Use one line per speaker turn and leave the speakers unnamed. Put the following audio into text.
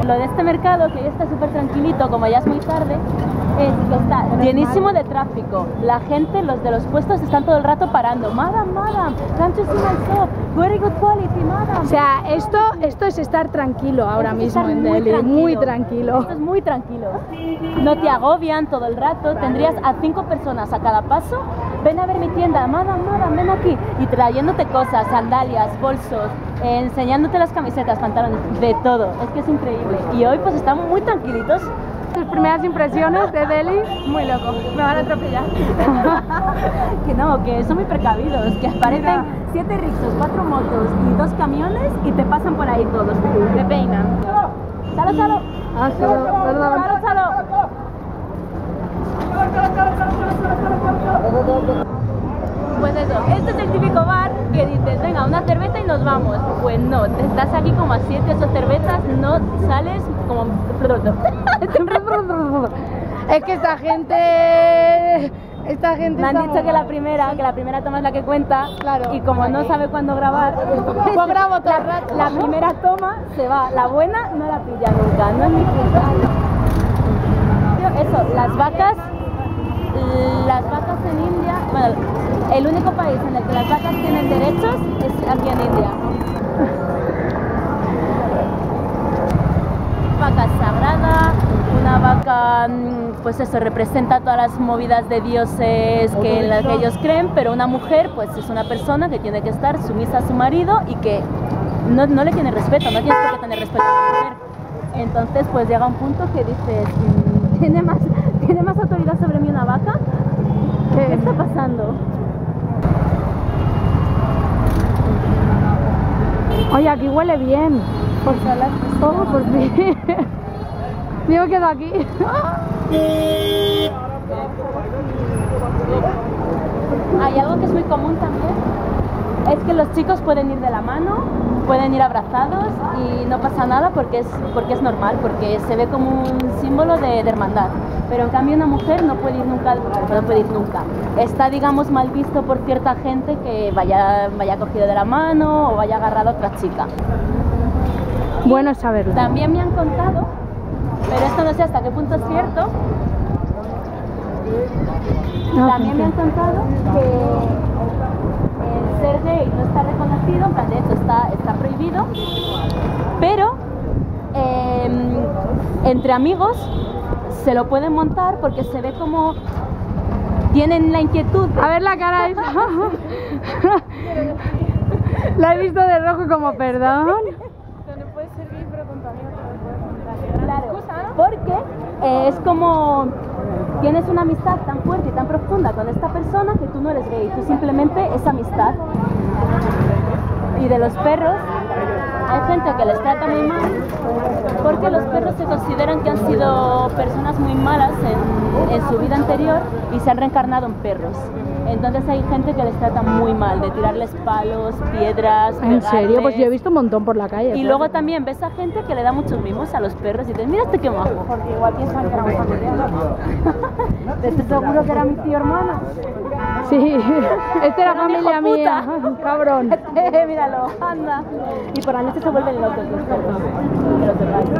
Lo de este mercado, que ya está súper tranquilito, como ya es muy tarde, es que está llenísimo de tráfico. La gente, los de los puestos, están todo el rato parando. Madam, can't you see my shop? Very good quality, madam.
O sea, esto es estar tranquilo ahora mismo en Delhi, muy tranquilo.
Esto es muy tranquilo. No te agobian todo el rato. Tendrías a 5 personas a cada paso. Ven a ver mi tienda, madam, ven aquí. Y trayéndote cosas, sandalias, bolsos, enseñándote las camisetas, pantalones, de todo. Es que es increíble. Y hoy pues estamos muy tranquilitos.
¿Tus primeras impresiones de Delhi?
Muy loco, me van a atropellar. Que no, que son muy precavidos, que aparecen 7 rickshaws, 4 motos y 2 camiones y te pasan por ahí todos, te peinan. ¡Chalo!
Ah, perdón.
¡Chalo! Pues eso, este es el típico bar que dices, venga, una cerveza y nos vamos. Pues no, te estás aquí como a 7 o 8 cervezas, no sales como...
Es que esta gente
me han dicho que la primera toma es la que cuenta,
claro,
y como no sabe cuándo grabar,
pues grabo todo el rato.
La primera toma se va, la buena no la pilla nunca, no es mi culpa. Eso, las vacas en India, bueno, el único país en el que las vacas tienen derechos es aquí en India. Vaca sagrada, una vaca, pues eso, representa todas las movidas de dioses en las que ellos creen, pero una mujer pues es una persona que tiene que estar sumisa a su marido y que no le tiene respeto, no tienes por qué tener respeto a la mujer. Entonces pues llega un punto que dices, ¿tiene más autoridad sobre mí una vaca? ¿Qué está pasando?
Oye, aquí huele bien. Por fin. Me he quedado aquí.
Hay algo que es muy común también, es que los chicos pueden ir de la mano, pueden ir abrazados y no pasa nada porque es normal, porque se ve como un símbolo de hermandad. Pero en cambio una mujer no puede ir nunca. Está, digamos, mal visto por cierta gente que vaya cogido de la mano o vaya agarrado a otra chica.
Bueno saberlo.
También me han contado, pero esto no sé hasta qué punto es cierto, también me han contado que el ser gay no está reconocido, de hecho está prohibido, pero entre amigos se lo pueden montar porque se ve como tienen la inquietud.
A ver la cara esa. La he visto de rojo como perdón.
No puede ser gay, pero con tu amigo te lo puedes montar. Claro, porque es como tienes una amistad tan fuerte y tan profunda con esta persona que tú no eres gay, tú simplemente es amistad. Y de los perros, hay gente que les trata muy mal porque los perros se consideran que han sido personas muy malas en su vida anterior y se han reencarnado en perros. Entonces hay gente que les trata muy mal, de tirarles palos, piedras,
¿En serio? Pues yo he
pegarles.
visto un montón por la calle.
Y luego también ves a gente que le da muchos mimos a los perros y dices, mira este qué majo. Porque igual piensan que era muy familiar. ¿Estás seguro que era mi tío hermano?
Sí, esta era familia
hijo
mía, cabrón.
Míralo, anda. Y por la noche se vuelven locos los perros. Que lo sepáis.